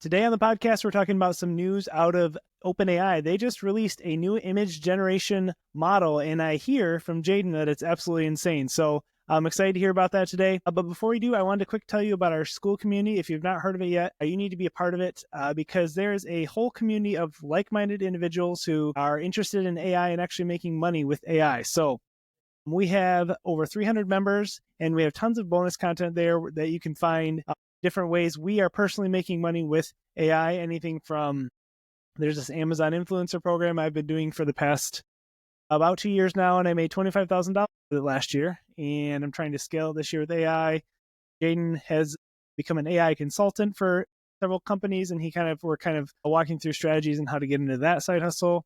Today on the podcast, we're talking about some news out of OpenAI. They just released a new image generation model, and I hear from Jaeden that it's absolutely insane. So I'm excited to hear about that today. But before we do, I wanted to quick tell you about our School community. If you've not heard of it yet, you need to be a part of it because there's a whole community of like-minded individuals who are interested in AI and actually making money with AI. So we have over 300 members, and we have tons of bonus content there that you can find. Different ways we are personally making money with AI, anything from there's this Amazon influencer program I've been doing for the past about 2 years now, and I made $25,000 with it last year, and I'm trying to scale this year with AI. Jaeden has become an AI consultant for several companies, and we're kind of walking through strategies and how to get into that side hustle.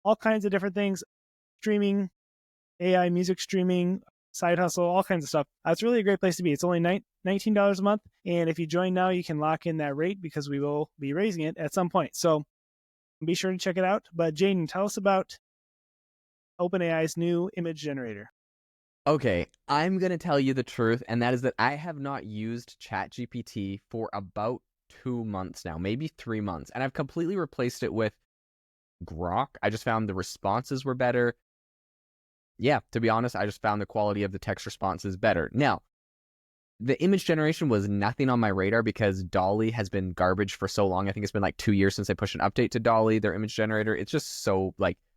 All kinds of different things, streaming, AI music streaming, side hustle, all kinds of stuff. It's really a great place to be. It's only $19 a month. And if you join now, you can lock in that rate because we will be raising it at some point. So be sure to check it out. But Jaeden, tell us about OpenAI's new image generator. Okay, I'm going to tell you the truth, and that is that I have not used ChatGPT for about 2 months now, maybe 3 months. And I've completely replaced it with Grok. I just found the responses were better. Yeah, to be honest, I just found the quality of the text responses better. Now, the image generation was nothing on my radar because DALL-E has been garbage for so long. I think it's been like 2 years since they pushed an update to DALL-E, their image generator. It's just so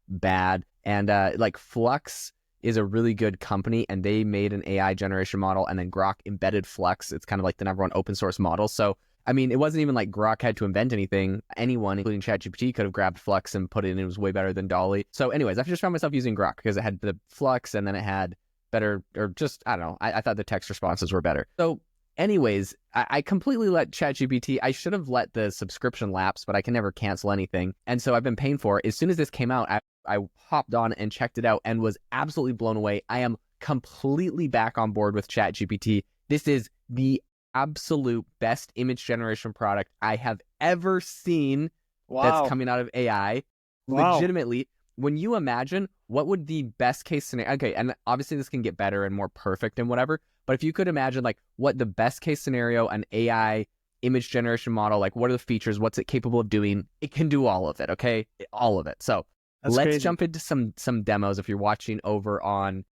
bad. And Flux is a really good company, and they made an AI generation model, and then Grok embedded Flux. It's kind of like the number one open source model. So, I mean, it wasn't even like Grok had to invent anything. Anyone, including ChatGPT, could have grabbed Flux and put it in. It was way better than DALL-E. So anyways, I just found myself using Grok because it had the Flux, and then it had better, or just, I don't know. I thought the text responses were better. So anyways, I completely let ChatGPT, I should have let the subscription lapse, but I can never cancel anything. And so I've been paying for it. As soon as this came out, I hopped on and checked it out and was absolutely blown away. I am completely back on board with ChatGPT. This is the absolute best image generation product I have ever seen. Wow. That's coming out of AI. Wow. Legitimately, when you imagine what would the best case scenario, okay, and obviously this can get better and more perfect and whatever, but if you could imagine what the best case scenario, an AI image generation model, what are the features, what's it capable of doing, it can do all of it, okay? All of it. So let's jump into some demos. If you're watching over on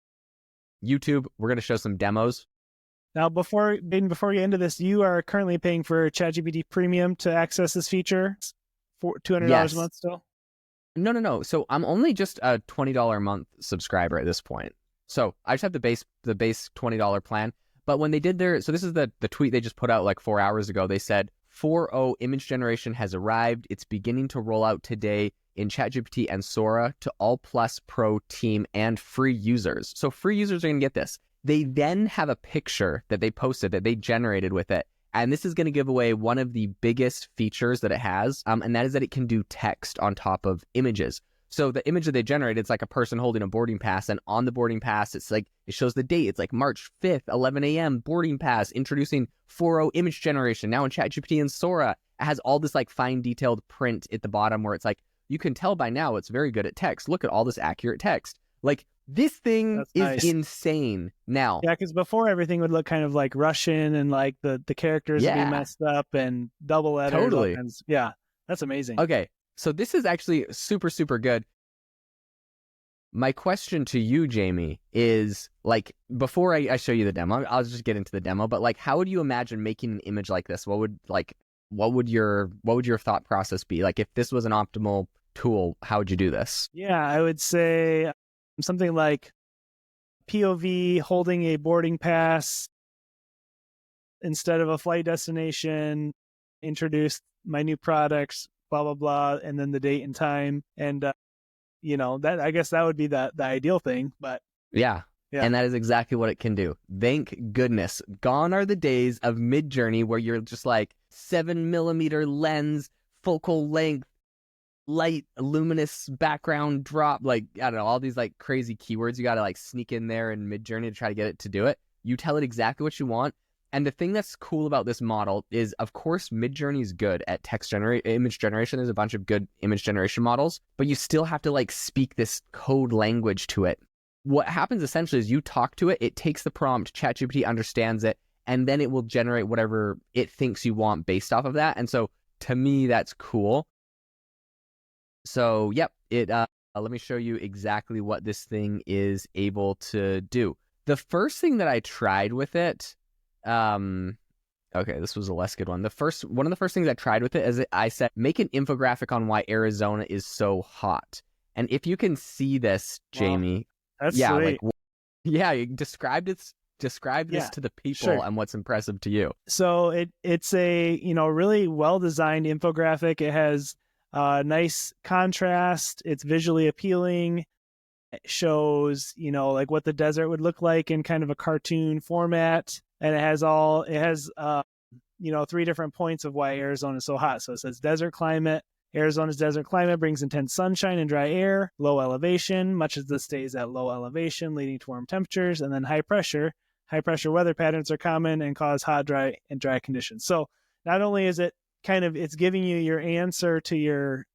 YouTube, we're going to show some demos. Now, before we get into this, you are currently paying for ChatGPT Premium to access this feature for $200 a month still? No. So I'm only just a $20 a month subscriber at this point. So I just have the base $20 plan. But when they did so this is the tweet they just put out 4 hours ago. They said 4.0 image generation has arrived. It's beginning to roll out today in ChatGPT and Sora to all Plus, Pro, Team, and free users. So free users are going to get this. They then have a picture that they posted that they generated with it. And this is going to give away one of the biggest features that it has, and that is that it can do text on top of images. So the image that they generated, it's like a person holding a boarding pass, and on the boarding pass, it shows the date. It's March 5th, 11 a.m., boarding pass, introducing 4.0 image generation. Now in ChatGPT and Sora, it has all this fine detailed print at the bottom where it's you can tell by now it's very good at text. Look at all this accurate text. This thing is insane now. Yeah, because before everything would look kind of Russian and the characters would be messed up and double letters. Totally. Yeah, that's amazing. Okay, so this is actually super, super good. My question to you, Jamie, is before I show you the demo, I'll just get into the demo, but how would you imagine making an image like this? What would your thought process be? If this was an optimal tool, how would you do this? Yeah, I would say something like POV holding a boarding pass instead of a flight destination, introduce my new products, blah, blah, blah, and then the date and time. And, that I guess that would be the ideal thing. But yeah. And that is exactly what it can do. Thank goodness. Gone are the days of Midjourney where you're just 7mm lens, focal length, light, luminous background drop, I don't know, all these crazy keywords you got to sneak in there in Midjourney to try to get it to do it. You tell it exactly what you want. And the thing that's cool about this model is, of course, Midjourney is good at image generation. There's a bunch of good image generation models, but you still have to speak this code language to it. What happens essentially is you talk to it, it takes the prompt, ChatGPT understands it, and then it will generate whatever it thinks you want based off of that. And so to me, that's cool. So, yep, let me show you exactly what this thing is able to do. The first thing that I tried with it, okay, this was a less good one. One of the first things I tried with it is I said, make an infographic on why Arizona is so hot. And if you can see this, Jamie, that's yeah, sweet. you describe this to the people and what's impressive to you. So it's a, really well-designed infographic. It has nice contrast. It's visually appealing. It shows, like what the desert would look like in kind of a cartoon format. And it has 3 different points of why Arizona is so hot. So it says desert climate. Arizona's desert climate brings intense sunshine and dry air, low elevation. Much of the state is at low elevation, leading to warm temperatures, and then high pressure. High pressure weather patterns are common and cause hot, dry conditions. So not only is it it's giving you your answer to your,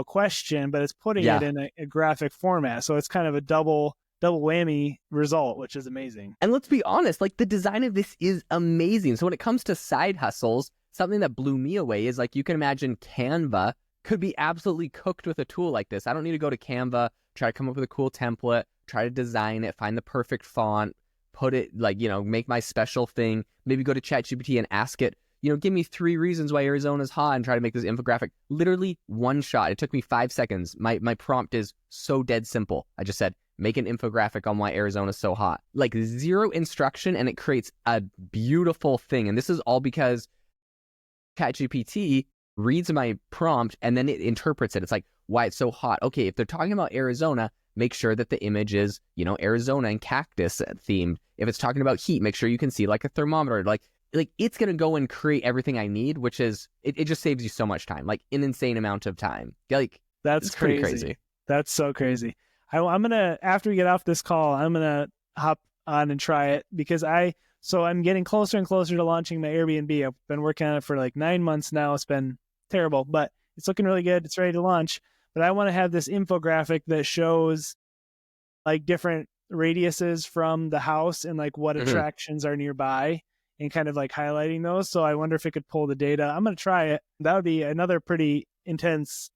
question, but it's putting it in a graphic format. So it's kind of a double whammy result, which is amazing. And let's be honest, like the design of this is amazing. So when it comes to side hustles, something that blew me away is like you can imagine Canva could be absolutely cooked with a tool like this. I don't need to go to Canva, try to come up with a cool template, try to design it, find the perfect font, put it make my special thing, maybe go to ChatGPT and ask it, give me 3 reasons why Arizona's hot and try to make this infographic. Literally one shot. It took me 5 seconds. My prompt is so dead simple. I just said, make an infographic on why Arizona's so hot. Like 0 instruction, and it creates a beautiful thing. And this is all because ChatGPT reads my prompt and then it interprets it. It's like, why it's so hot. Okay, if they're talking about Arizona, make sure that the image is, Arizona and cactus themed. If it's talking about heat, make sure you can see like a thermometer. Like it's going to go and create everything I need, which is, it just saves you so much time, like an insane amount of time. Like, that's pretty crazy. That's so crazy. I'm going to, after we get off this call, I'm going to hop on and try it because I'm getting closer and closer to launching my Airbnb. I've been working on it for like 9 months now. It's been terrible, but it's looking really good. It's ready to launch. But I want to have this infographic that shows like different radiuses from the house and like what attractions are nearby and kind of like highlighting those. So I wonder if it could pull the data. I'm going to try it. That would be another pretty intense,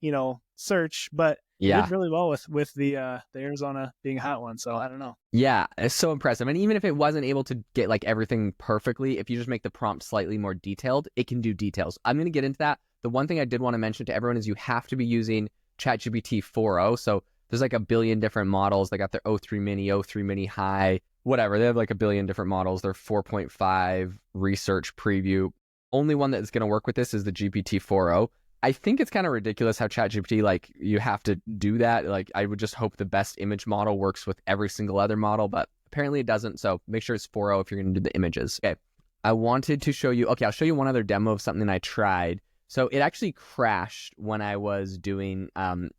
search, but it did really well with the Arizona being a hot one. So I don't know. Yeah, it's so impressive. And even if it wasn't able to get like everything perfectly, if you just make the prompt slightly more detailed, it can do details. I'm going to get into that. The one thing I did want to mention to everyone is you have to be using ChatGPT 4.0. So there's like a billion different models. They got their O3 mini, O3 mini high, whatever. They have like a billion different models. They're 4.5 research preview. Only one that's going to work with this is the GPT 4.0. I think it's kind of ridiculous how ChatGPT, like, you have to do that. Like, I would just hope the best image model works with every single other model, but apparently it doesn't. So make sure it's 4.0 if you're going to do the images. Okay. I wanted to show you, I'll show you one other demo of something I tried. So it actually crashed when I was doing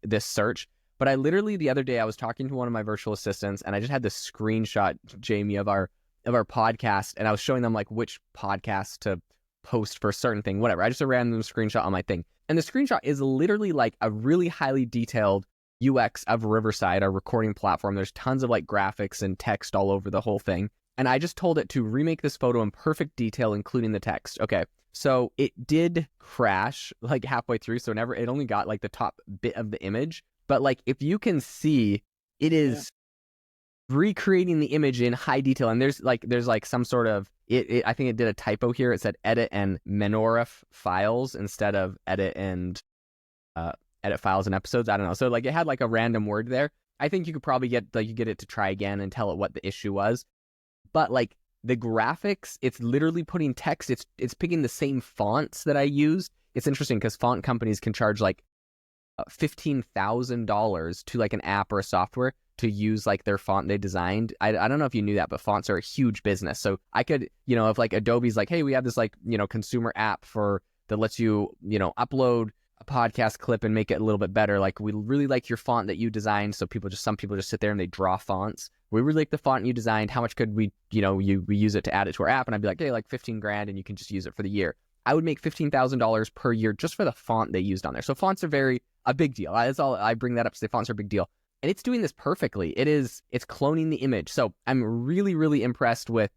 this search. But I literally, the other day, I was talking to one of my virtual assistants and I just had this screenshot, Jamie, of our podcast. And I was showing them like which podcast to post for a certain thing, whatever. I just a random screenshot on my thing. And the screenshot is literally like a really highly detailed UX of Riverside, our recording platform. There's tons of like graphics and text all over the whole thing. And I just told it to remake this photo in perfect detail, including the text. Okay. So it did crash like halfway through. So it only got like the top bit of the image. But like, if you can see, it is recreating the image in high detail. And there's like some sort of, I think it did a typo here. It said edit and menorah files instead of edit and edit files and episodes. I don't know. So like it had like a random word there. I think you could probably get it to try again and tell it what the issue was. But like the graphics, it's literally putting text. It's picking the same fonts that I used. It's interesting because font companies can charge like $15,000 to like an app or a software to use like their font they designed. I don't know if you knew that, but fonts are a huge business. So I could, if like Adobe's like, hey, we have this like, consumer app that lets you, upload a podcast clip and make it a little bit better. Like, we really like your font that you designed. So some people just sit there and they draw fonts. We really like the font you designed. How much could we, we use it to add it to our app? And I'd be like, hey, like $15,000 and you can just use it for the year. I would make $15,000 per year just for the font they used on there. So fonts are a big deal. That's all I bring that up to say fonts are a big deal. And it's doing this perfectly. It's cloning the image. So I'm really, really impressed with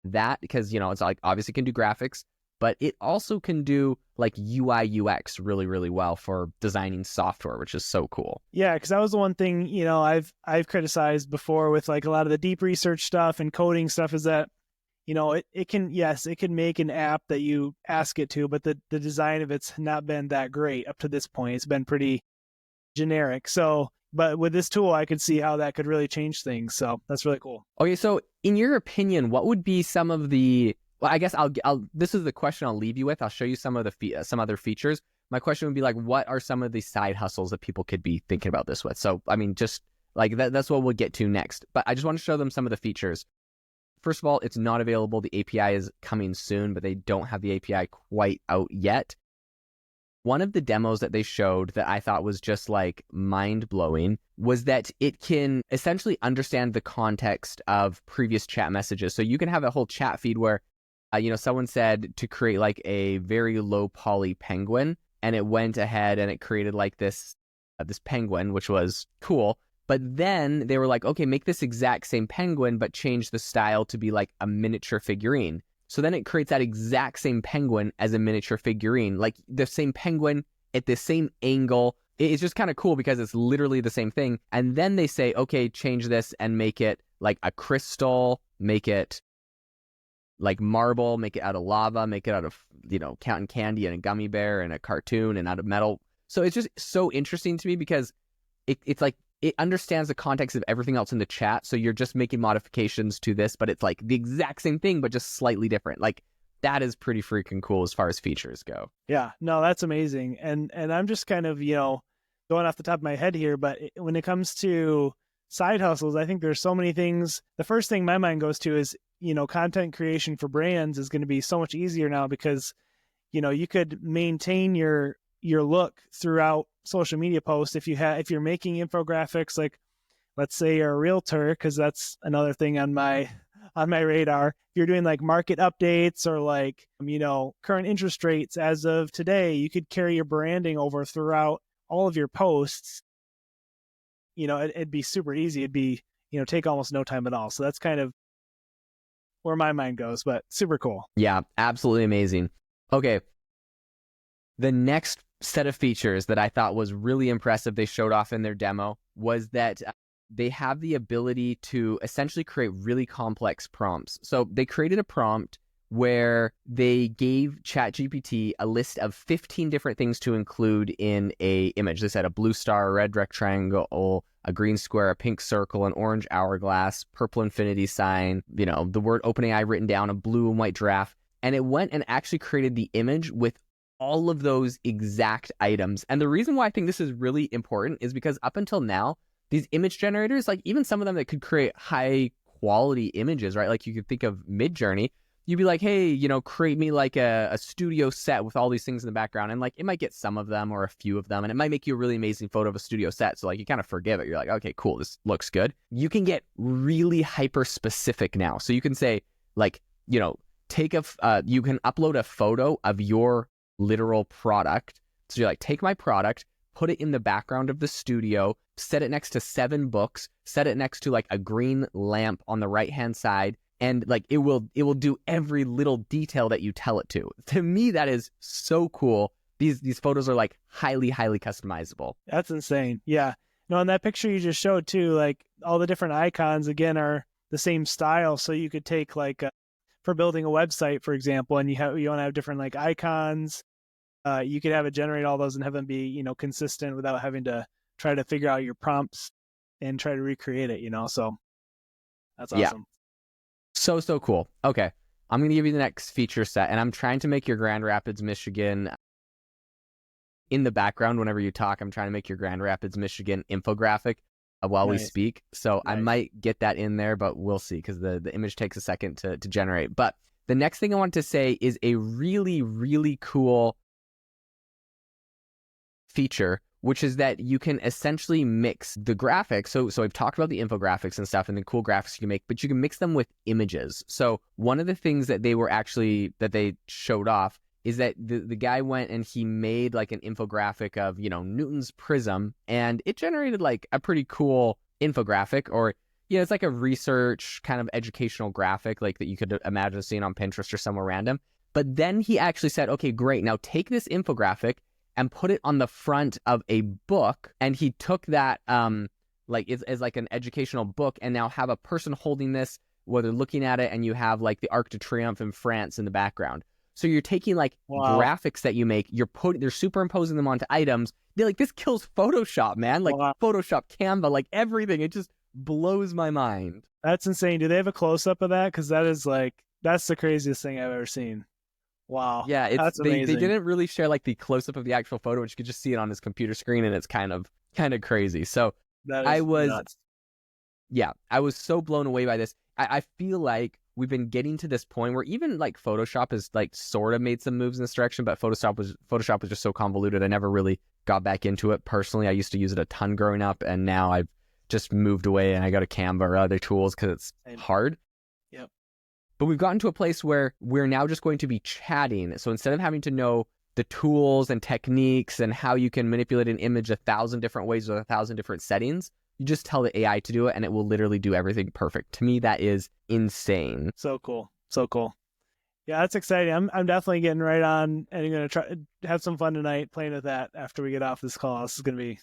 that because, it's like, obviously can do graphics. but it also can do like UI UX really, really well for designing software, which is so cool. Yeah, because that was the one thing, I've criticized before with like a lot of the deep research stuff and coding stuff is that, it can, yes, it can make an app that you ask it to, but the design of it's not been that great up to this point. It's been pretty generic. So, but with this tool, I could see how that could really change things. So that's really cool. Okay, so in your opinion, what would be some of the, well, I guess I'll this is the question I'll leave you with. I'll show you some of the some other features. My question would be like, what are some of the side hustles that people could be thinking about this with? So, I mean, just like that's what we'll get to next. But I just want to show them some of the features. First of all, it's not available. The API is coming soon, but they don't have the API quite out yet. One of the demos that they showed that I thought was just like mind-blowing was that it can essentially understand the context of previous chat messages. So you can have a whole chat feed where, someone said to create like a very low poly penguin, and it went ahead and it created like this penguin, which was cool. But then they were like, okay, make this exact same penguin, but change the style to be like a miniature figurine. So then it creates that exact same penguin as a miniature figurine, like the same penguin at the same angle. It's just kind of cool because it's literally the same thing. And then they say, okay, change this and make it like a crystal, make it like marble, make it out of lava, make it out of, cotton candy and a gummy bear and a cartoon and out of metal. So it's just so interesting to me because it's like, it understands the context of everything else in the chat. So you're just making modifications to this, but it's like the exact same thing, but just slightly different. Like that is pretty freaking cool as far as features go. Yeah, no, that's amazing. And I'm just kind of, going off the top of my head here, but when it comes to side hustles, I think there's so many things. The first thing my mind goes to is, content creation for brands is going to be so much easier now because, you could maintain your look throughout social media posts if you're making infographics, like let's say you're a realtor, because that's another thing on my radar. If you're doing like market updates or like current interest rates as of today, you could carry your branding over throughout all of your posts. It'd be super easy. It'd be take almost no time at all. So that's kind of where my mind goes, but super cool. Yeah, absolutely amazing. Okay, the next set of features that I thought was really impressive they showed off in their demo was that they have the ability to essentially create really complex prompts. So they created a prompt where they gave ChatGPT a list of 15 different things to include in a image. They said a blue star, a red rectangle, a green square, a pink circle, an orange hourglass, purple infinity sign, the word OpenAI written down, a blue and white giraffe. And it went and actually created the image with all of those exact items. And the reason why I think this is really important is because up until now, these image generators, like even some of them that could create high quality images, right? Like you could think of Midjourney, you'd be like, hey, create me like a studio set with all these things in the background. And like, it might get some of them or a few of them, and it might make you a really amazing photo of a studio set. So like, you kind of forgive it. You're like, okay, cool. This looks good. You can get really hyper specific now. So you can say like, you can upload a photo of your literal product. So you're like, take my product, put it in the background of the studio, set it next to 7 books, set it next to like a green lamp on the right hand side, and like it will do every little detail that you tell it to. To me, that is so cool. These photos are like highly customizable. That's insane. Yeah. No, in that picture you just showed too, like all the different icons again are the same style. So you could take like for building a website, for example, and you want to have different like icons. You could have it generate all those and have them be, consistent without having to try to figure out your prompts and try to recreate it, So that's awesome. Yeah. So cool. Okay. I'm going to give you the next feature set, and I'm trying to make your Grand Rapids, Michigan in the background. Whenever you talk, I'm trying to make your Grand Rapids, Michigan infographic while we speak. So nice. I might get that in there, but we'll see because the image takes a second to generate. But the next thing I want to say is a really cool feature, which is that you can essentially mix the graphics. So I've talked about the infographics and stuff and the cool graphics you can make, but you can mix them with images. So one of the things that they showed off is that the guy went and he made like an infographic of, Newton's prism, and it generated like a pretty cool infographic, or it's like a research kind of educational graphic like that you could imagine seeing on Pinterest or somewhere random. But then he actually said, okay, great. Now take this infographic and put it on the front of a book. And he took that as like an educational book, and now have a person holding this where they're looking at it, and you have like the Arc de Triomphe in France in the background. So you're taking like graphics that you make, they're superimposing them onto items. They're like, this kills Photoshop, man. Like Photoshop, Canva, like everything. It just blows my mind. That's insane. Do they have a close-up of that? Because that's the craziest thing I've ever seen. Wow. Yeah, that's amazing. They didn't really share like the close-up of the actual photo, which you could just see it on his computer screen, and it's kind of crazy. So I was so blown away by this. I feel like we've been getting to this point where even like Photoshop has like sort of made some moves in this direction, but Photoshop was just so convoluted. I never really got back into it personally. I used to use it a ton growing up, and now I've just moved away and I go to Canva or other tools because it's hard. Yep. But we've gotten to a place where we're now just going to be chatting. So instead of having to know the tools and techniques and how you can manipulate an image 1,000 different ways with 1,000 different settings, you just tell the AI to do it and it will literally do everything perfect. To me, that is insane. So cool. So cool. Yeah, that's exciting. I'm definitely getting right on, and I'm going to try have some fun tonight playing with that after we get off this call. This is going to be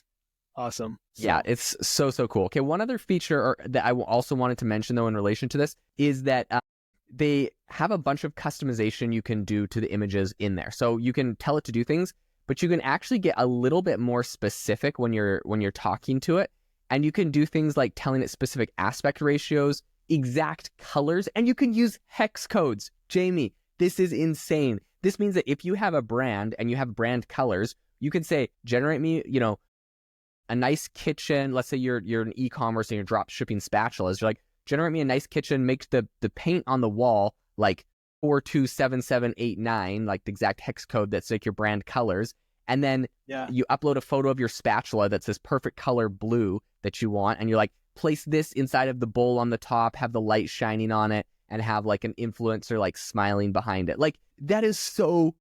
awesome. So. Yeah, it's so cool. Okay, one other feature that I also wanted to mention, though, in relation to this is that they have a bunch of customization you can do to the images in there. So you can tell it to do things, but you can actually get a little bit more specific when you're talking to it. And you can do things like telling it specific aspect ratios, exact colors, and you can use hex codes. Jamie, this is insane. This means that if you have a brand and you have brand colors, you can say, generate me, a nice kitchen. Let's say you're an e-commerce and you're drop shipping spatulas. You're like, generate me a nice kitchen, make the paint on the wall like 427789, like the exact hex code that's like your brand colors. And then you upload a photo of your spatula that's this perfect color blue that you want. And you're like, place this inside of the bowl on the top, have the light shining on it, and have like an influencer like smiling behind it. Like that is so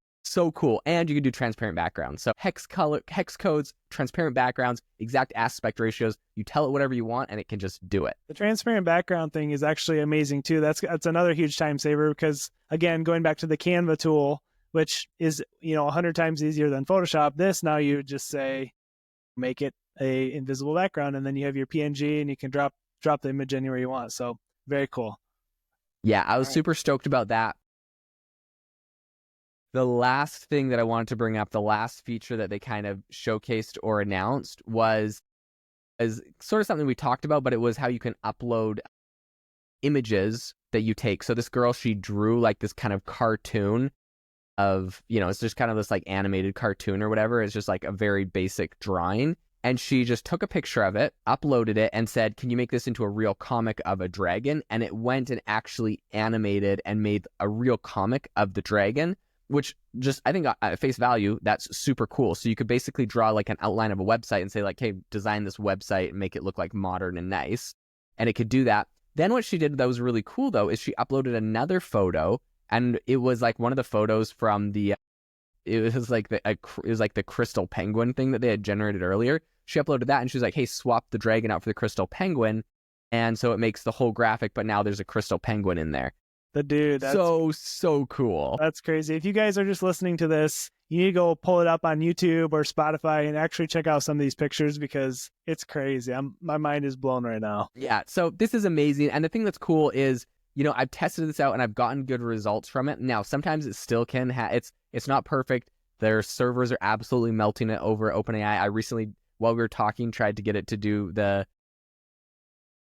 cool. And you can do transparent backgrounds. So hex codes, transparent backgrounds, exact aspect ratios. You tell it whatever you want and it can just do it. The transparent background thing is actually amazing too. That's another huge time saver because, again, going back to the Canva tool, which is 100 times easier than Photoshop. This, now you just say, make it a invisible background, and then you have your PNG and you can drop the image anywhere you want. So very cool. Yeah, I was super stoked about that. The last thing that I wanted to bring up, the last feature that they kind of showcased or announced is sort of something we talked about, but it was how you can upload images that you take. So this girl, she drew like this kind of cartoon of, it's just kind of this like animated cartoon or whatever. It's just like a very basic drawing. And she just took a picture of it, uploaded it, and said, can you make this into a real comic of a dragon? And it went and actually animated and made a real comic of the dragon, which just, I think at face value, that's super cool. So you could basically draw like an outline of a website and say like, hey, design this website and make it look like modern and nice. And it could do that. Then what she did that was really cool though, is she uploaded another photo, and it was like one of the photos from it was like the crystal penguin thing that they had generated earlier. She uploaded that and she was like, hey, swap the dragon out for the crystal penguin. And so it makes the whole graphic, but now there's a crystal penguin in there. That's so cool. That's crazy. If you guys are just listening to this, you need to go pull it up on YouTube or Spotify and actually check out some of these pictures because it's crazy. My mind is blown right now. Yeah. So this is amazing. And the thing that's cool is, I've tested this out and I've gotten good results from it. Now, sometimes it still can it's not perfect. Their servers are absolutely melting it over OpenAI. I recently, while we were talking, tried to get it to do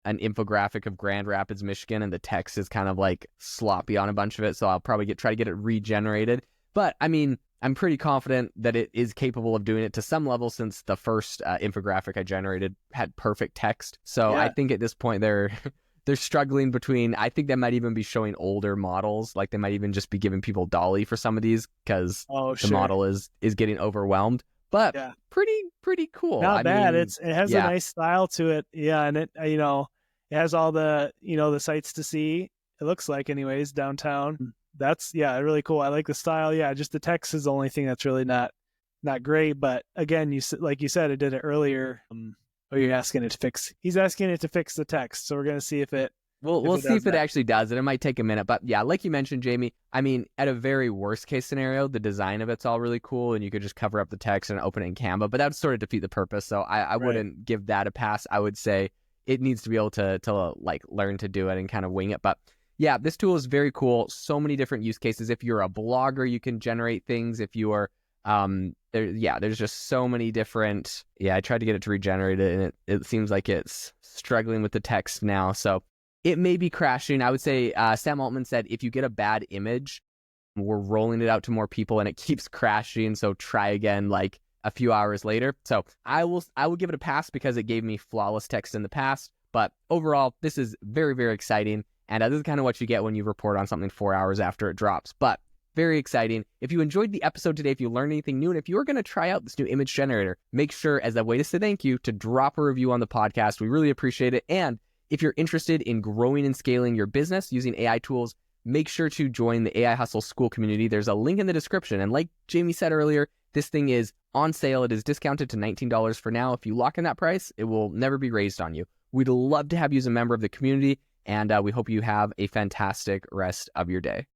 an infographic of Grand Rapids, Michigan, and the text is kind of like sloppy on a bunch of it. So I'll probably try to get it regenerated. But I mean, I'm pretty confident that it is capable of doing it to some level, since the first infographic I generated had perfect text. So I think at this point they're struggling between, I think they might even be showing older models. Like they might even just be giving people DALL-E for some of these because the model is getting overwhelmed. But pretty cool. Not bad. It has a nice style to it. Yeah, and it it has all the the sights to see. It looks like, anyways, downtown. That's really cool. I like the style. Yeah, just the text is the only thing that's really not great. But again, like you said, it did it earlier. He's asking it to fix the text. So we're gonna see if it We'll it see does if it that. actually does it. It might take a minute, but yeah, like you mentioned, Jamie, I mean, at a very worst case scenario, the design of it's all really cool and you could just cover up the text and open it in Canva, but that would sort of defeat the purpose. So I Right. wouldn't give that a pass. I would say it needs to be able to like learn to do it and kind of wing it. But yeah, this tool is very cool. So many different use cases. If you're a blogger, you can generate things. If you are there's just so many different. Yeah, I tried to get it to regenerate it, and it seems like it's struggling with the text now. So it may be crashing. I would say Sam Altman said if you get a bad image, we're rolling it out to more people and it keeps crashing. So try again like a few hours later. So I will give it a pass because it gave me flawless text in the past. But overall, this is very, very exciting. And this is kind of what you get when you report on something 4 hours after it drops. But very exciting. If you enjoyed the episode today, if you learned anything new, and if you're going to try out this new image generator, make sure as a way to say thank you to drop a review on the podcast. We really appreciate it. And if you're interested in growing and scaling your business using AI tools, make sure to join the AI Hustle School community. There's a link in the description. And like Jamie said earlier, this thing is on sale. It is discounted to $19 for now. If you lock in that price, it will never be raised on you. We'd love to have you as a member of the community, and we hope you have a fantastic rest of your day.